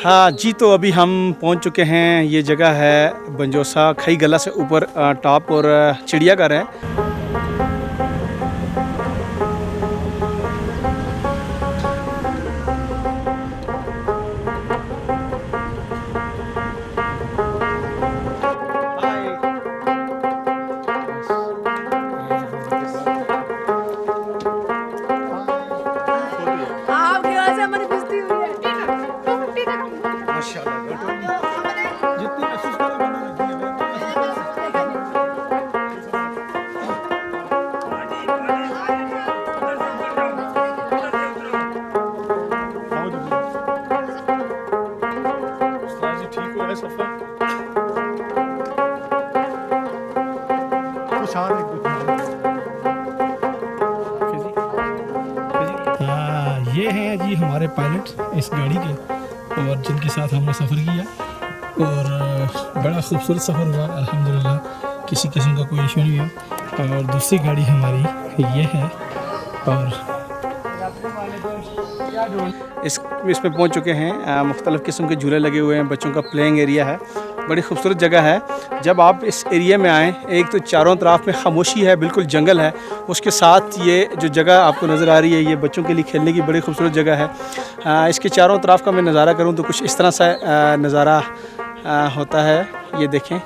हाँ जी, तो अभी हम पहुंच चुके हैं। ये जगह है बंजोसा खई गला से ऊपर टॉप और चिड़ियाघर है। ये हैं जी हमारे पायलट इस गाड़ी के, और जिनके साथ हमने सफ़र किया, और बड़ा खूबसूरत सफ़र हुआ अल्हम्दुलिल्लाह। किसी किस्म का कोई इशू नहीं हुआ। और दूसरी गाड़ी हमारी ये है, और इसमें पहुंच चुके हैं। मुख्तलिफ़ किस्म के झूले लगे हुए हैं, बच्चों का प्लेइंग एरिया है। बड़ी खूबसूरत जगह है। जब आप इस एरिया में आएँ, एक तो चारों तरफ में खामोशी है, बिल्कुल जंगल है। उसके साथ ये जो जगह आपको नज़र आ रही है, ये बच्चों के लिए खेलने की बड़ी खूबसूरत जगह है। इसके चारों तरफ का मैं नज़ारा करूँ तो कुछ इस तरह सा नज़ारा होता है। ये देखें।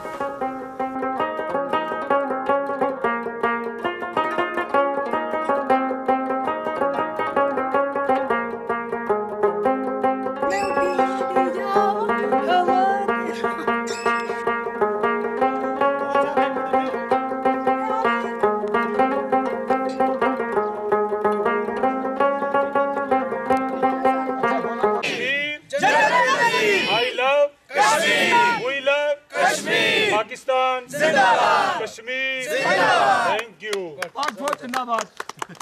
पाकिस्तान जिंदाबाद, कश्मीर जिंदाबाद। Thank you. बहुत जिंदाबाद।